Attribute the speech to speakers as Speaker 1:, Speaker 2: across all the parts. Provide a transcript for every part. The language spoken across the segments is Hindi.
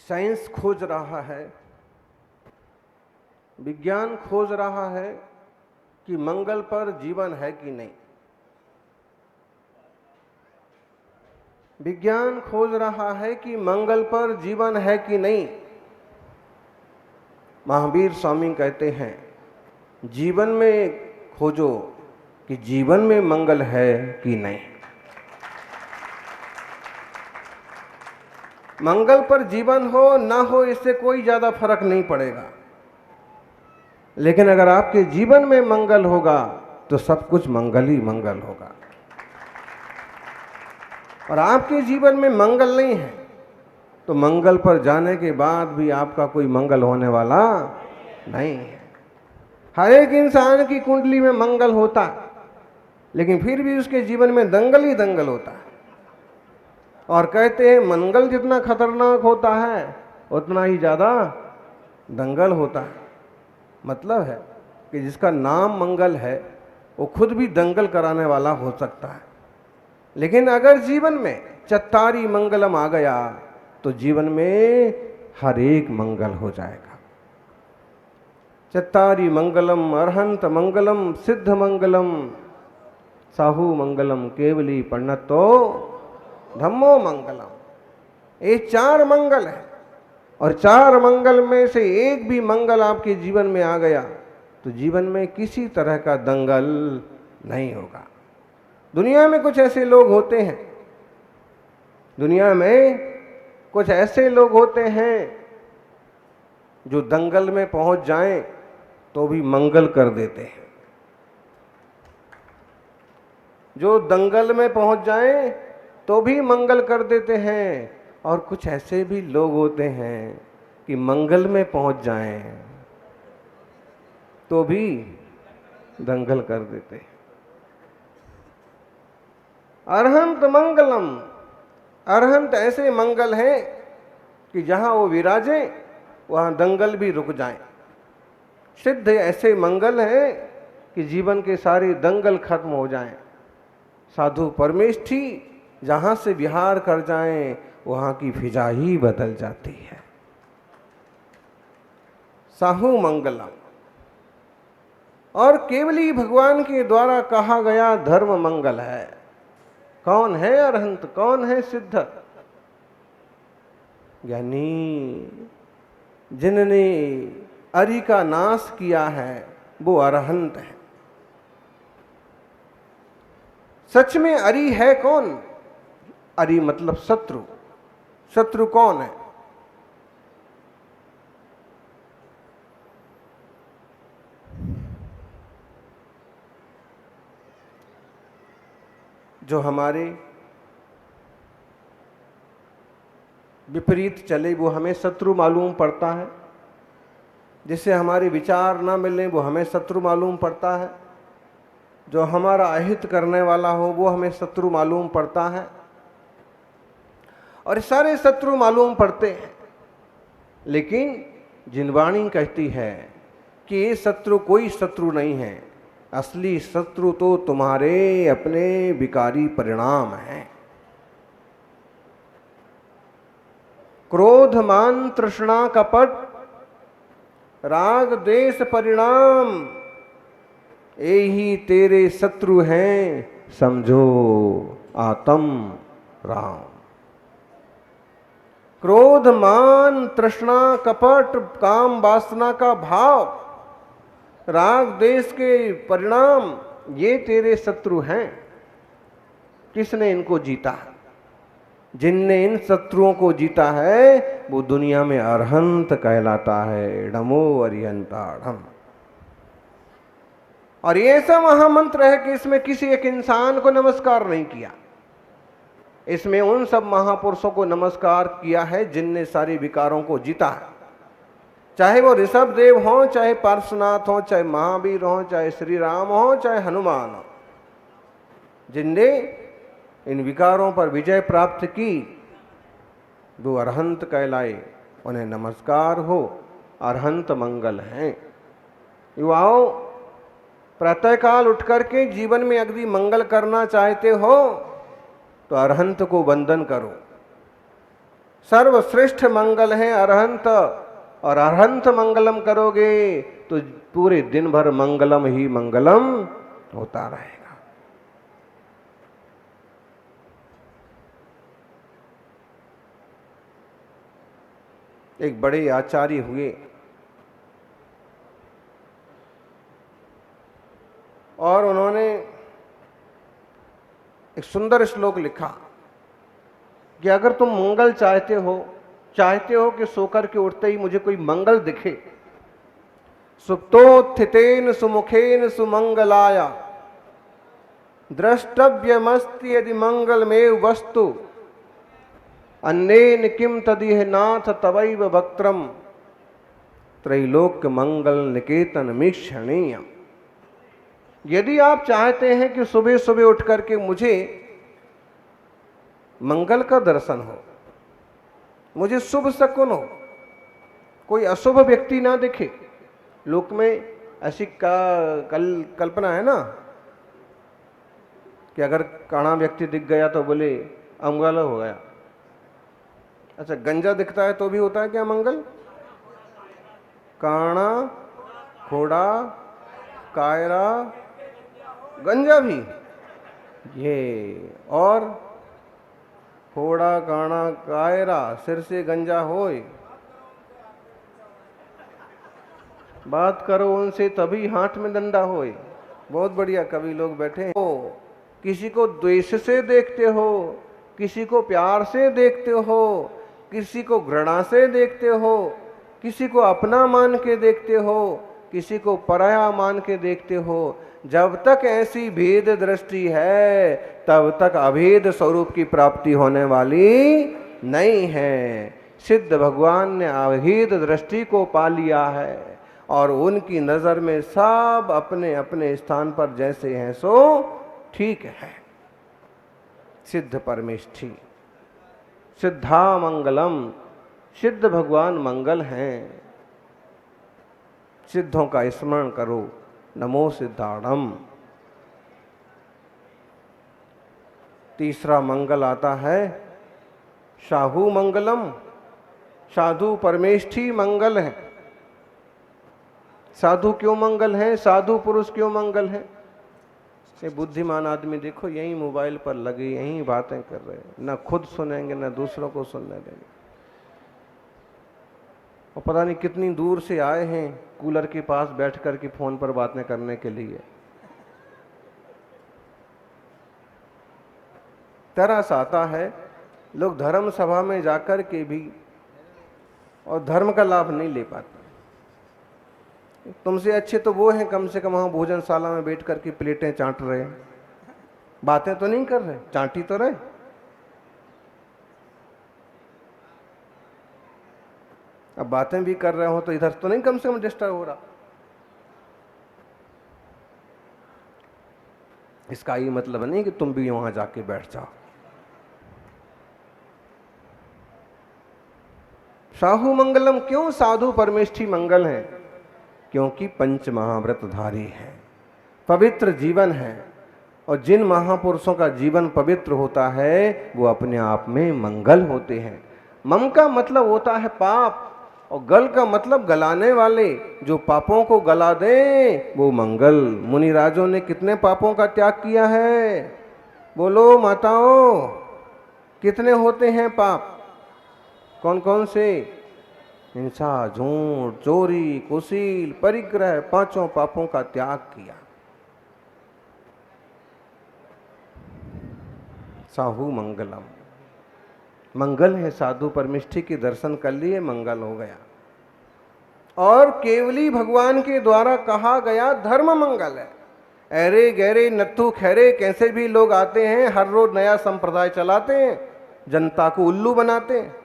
Speaker 1: साइंस खोज रहा है, विज्ञान खोज रहा है कि मंगल पर जीवन है कि नहीं। विज्ञान खोज रहा है कि मंगल पर जीवन है कि नहीं। महावीर स्वामी कहते हैं, जीवन में खोजो कि जीवन में मंगल है कि नहीं। मंगल पर जीवन हो ना हो इससे कोई ज्यादा फर्क नहीं पड़ेगा, लेकिन अगर आपके जीवन में मंगल होगा तो सब कुछ मंगल ही मंगल होगा। और आपके जीवन में मंगल नहीं है तो मंगल पर जाने के बाद भी आपका कोई मंगल होने वाला नहीं है। हर एक इंसान की कुंडली में मंगल होता है, लेकिन फिर भी उसके जीवन में दंगल ही दंगल होता है। और कहते हैं मंगल जितना खतरनाक होता है उतना ही ज्यादा दंगल होता है। मतलब है कि जिसका नाम मंगल है वो खुद भी दंगल कराने वाला हो सकता है। लेकिन अगर जीवन में चत्तारी मंगलम आ गया तो जीवन में हर एक मंगल हो जाएगा। चत्तारी मंगलम अरहंत मंगलम सिद्ध मंगलम साहू मंगलम केवली पन्नतो धम्मो मंगलम। ये चार मंगल है, और चार मंगल में से एक भी मंगल आपके जीवन में आ गया तो जीवन में किसी तरह का दंगल नहीं होगा। दुनिया में कुछ ऐसे लोग होते हैं, दुनिया में कुछ ऐसे लोग होते हैं जो दंगल में पहुंच जाएं तो भी मंगल कर देते हैं। जो दंगल में पहुंच जाएं तो भी मंगल कर देते हैं, और कुछ ऐसे भी लोग होते हैं कि मंगल में पहुंच जाएं तो भी दंगल कर देते हैं। अरहंत मंगलम, अरहंत ऐसे मंगल हैं कि जहां वो विराजे वहां दंगल भी रुक जाएं। सिद्ध ऐसे मंगल हैं कि जीवन के सारे दंगल खत्म हो जाएं। साधु परमेष्ठी जहां से विहार कर जाएं वहां की फिजा ही बदल जाती है। साहू मंगलम। और केवली भगवान के द्वारा कहा गया धर्म मंगल है। कौन है अरहंत, कौन है सिद्ध? यानी जिनने अरि का नाश किया है वो अरहंत है। सच में अरि है कौन? अरि मतलब शत्रु। शत्रु कौन है? जो हमारे विपरीत चले वो हमें शत्रु मालूम पड़ता है, जिससे हमारे विचार ना मिले वो हमें शत्रु मालूम पड़ता है, जो हमारा अहित करने वाला हो वो हमें शत्रु मालूम पड़ता है। और सारे शत्रु मालूम पड़ते हैं, लेकिन जिनवाणी कहती है कि ये शत्रु कोई शत्रु नहीं है, असली शत्रु तो तुम्हारे अपने विकारी परिणाम हैं। क्रोध मान तृष्णा कपट राग द्वेष परिणाम, यही तेरे शत्रु हैं समझो आत्म राम। क्रोध मान तृष्णा कपट काम वासना का भाव राग द्वेष के परिणाम ये तेरे शत्रु हैं। किसने इनको जीता? जिनने इन शत्रुओं को जीता है वो दुनिया में अरहंत कहलाता है। नमो अरिहंताढ़म। और ये ऐसा महामंत्र है कि इसमें किसी एक इंसान को नमस्कार नहीं किया, इसमें उन सब महापुरुषों को नमस्कार किया है जिनने सारे विकारों को जीता है। चाहे वो ऋषभ देव हो, चाहे पार्श्वनाथ हो, चाहे महावीर हो, चाहे श्री राम हो, चाहे हनुमान हो, जिनने इन विकारों पर विजय प्राप्त की वो अरहंत कहलाए। उन्हें नमस्कार हो, अरहंत मंगल हैं। युवाओं, प्रातःकाल उठ करके जीवन में अगदी मंगल करना चाहते हो तो अरहंत को वंदन करो। सर्वश्रेष्ठ मंगल है अरहंत, और अरहंत मंगलम करोगे तो पूरे दिन भर मंगलम ही मंगलम होता रहेगा। एक बड़े आचार्य हुए और उन्होंने एक सुंदर श्लोक लिखा कि अगर तुम मंगल चाहते हो कि सोकर के उठते ही मुझे कोई मंगल दिखे, सुप्तोत्थितेन सुमुखेन सुमंगलाया द्रष्टव्यमस्ति यदि मंगलमेव वस्तु अन्येन किम तदिह नाथ तवैव वक्त्रम त्रैलोक्य मंगल निकेतन मीक्षणीय। यदि आप चाहते हैं कि सुबह सुबह उठ करके मुझे मंगल का दर्शन हो, मुझे शुभ शकुन हो, कोई अशुभ व्यक्ति ना दिखे। लोक में ऐसी कल्पना है ना कि अगर काणा व्यक्ति दिख गया तो बोले अमंगल हो गया। अच्छा, गंजा दिखता है तो भी होता है क्या मंगल? काणा, खोड़ा, कायरा, गंजा भी, ये और खोड़ा काणा कायरा सिर से गंजा होए, बात करो उनसे तभी हाथ में डंडा होए। बहुत बढ़िया कवि लोग बैठे हैं। किसी को द्वेष से देखते हो, किसी को प्यार से देखते हो, किसी को घृणा से देखते हो, किसी को अपना मान के देखते हो, किसी को पराया मान के देखते हो। जब तक ऐसी भेद दृष्टि है तब तक अभेद स्वरूप की प्राप्ति होने वाली नहीं है। सिद्ध भगवान ने अभेद दृष्टि को पा लिया है और उनकी नजर में सब अपने अपने स्थान पर जैसे हैं सो ठीक है। सिद्ध परमेष्ठी, सिद्धा मंगलम, सिद्ध भगवान मंगल हैं। सिद्धों का स्मरण करो, नमो सिद्धाणम। तीसरा मंगल आता है शाहू मंगलम, साधु परमेष्ठी मंगल है। साधु क्यों मंगल है? साधु पुरुष क्यों मंगल है? ये बुद्धिमान आदमी देखो यही मोबाइल पर लगे यही बातें कर रहे हैं, ना खुद सुनेंगे ना दूसरों को सुनने देंगे। और पता नहीं कितनी दूर से आए हैं कूलर के पास बैठ कर के फोन पर बातें करने के लिए। तरस आता है, लोग धर्म सभा में जाकर के भी और धर्म का लाभ नहीं ले पाते। तुमसे अच्छे तो वो हैं कम से कम वहां भोजनशाला में बैठ करके प्लेटें चाट रहे, बातें तो नहीं कर रहे, चाटी तो रहे। अब बातें भी कर रहे हो तो इधर तो नहीं कम से कम डिस्टर्ब हो रहा। इसका ये मतलब नहीं कि तुम भी वहां जाके बैठ जाओ। साहू मंगलम क्यों? साधु परमेष्ठी मंगल है क्योंकि पंच महाव्रतधारी है, पवित्र जीवन है। और जिन महापुरुषों का जीवन पवित्र होता है वो अपने आप में मंगल होते हैं। मम का मतलब होता है पाप और गल का मतलब गलाने वाले। जो पापों को गला दें वो मंगल। मुनिराजों ने कितने पापों का त्याग किया है? बोलो माताओं, कितने होते हैं पाप? कौन कौन से? हिंसा, झूठ, चोरी, कुशील, परिग्रह, पांचों पापों का त्याग किया। साहू मंगलम, मंगल है। साधु परमेष्ठी के दर्शन कर लिए, मंगल हो गया। और केवली भगवान के द्वारा कहा गया धर्म मंगल है। अरे गहरे नत्थु खैरे कैसे भी लोग आते हैं, हर रोज नया संप्रदाय चलाते हैं, जनता को उल्लू बनाते हैं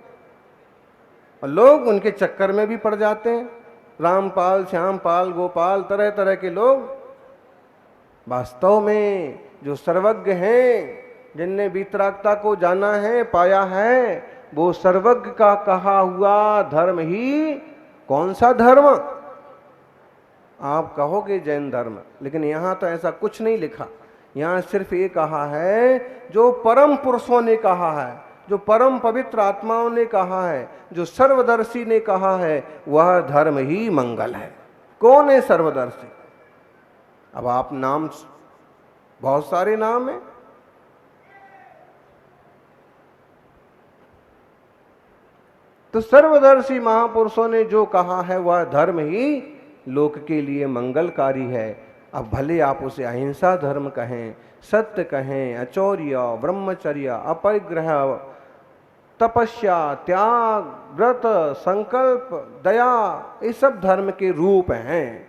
Speaker 1: और लोग उनके चक्कर में भी पड़ जाते हैं। रामपाल, श्यामपाल, गोपाल, तरह तरह के लोग। वास्तव में जो सर्वज्ञ हैं, जिनने वितरागता को जाना है, पाया है, वो सर्वज्ञ का कहा हुआ धर्म ही। कौन सा धर्म? आप कहोगे जैन धर्म, लेकिन यहां तो ऐसा कुछ नहीं लिखा। यहां सिर्फ ये कहा है जो परम पुरुषों ने कहा है। जो परम पवित्र आत्माओं ने कहा है, जो सर्वदर्शी ने कहा है, वह धर्म ही मंगल है। कौन है सर्वदर्शी? अब आप नाम, बहुत सारे नाम हैं, तो सर्वदर्शी महापुरुषों ने जो कहा है वह धर्म ही लोक के लिए मंगलकारी है। अब भले आप उसे अहिंसा धर्म कहें, सत्य कहें, अचौर्य, ब्रह्मचर्य, अपरिग्रह, तपस्या, त्याग, व्रत, संकल्प, दया, ये सब धर्म के रूप हैं।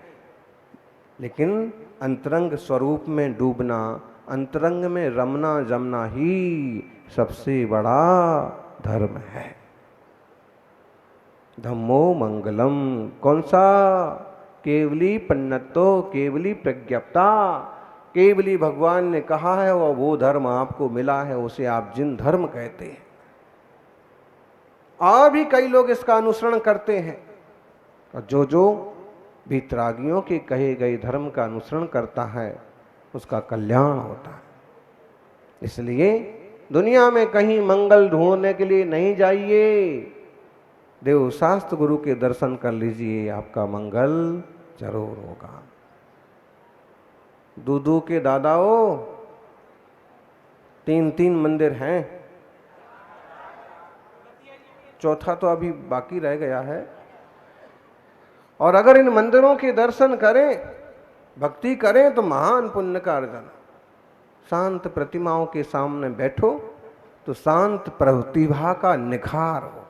Speaker 1: लेकिन अंतरंग स्वरूप में डूबना, अंतरंग में रमना जमना ही सबसे बड़ा धर्म है। धम्मो मंगलम, कौन सा? केवली पन्नतो, केवली प्रज्ञप्ता। केवली भगवान ने कहा है और वो धर्म आपको मिला है, उसे आप जिन धर्म कहते हैं। और भी कई लोग इसका अनुसरण करते हैं, और जो भी त्रागियों के कहे गए धर्म का अनुसरण करता है उसका कल्याण होता है। इसलिए दुनिया में कहीं मंगल ढूंढने के लिए नहीं जाइए, देव शास्त्र गुरु के दर्शन कर लीजिए, आपका मंगल जरूर होगा। दूधू के दादाओं, 3 मंदिर हैं, चौथा तो अभी बाकी रह गया है। और अगर इन मंदिरों के दर्शन करें, भक्ति करें तो महान पुण्य का अर्जन। शांत प्रतिमाओं के सामने बैठो तो शांत प्रतिभा का निखार हो।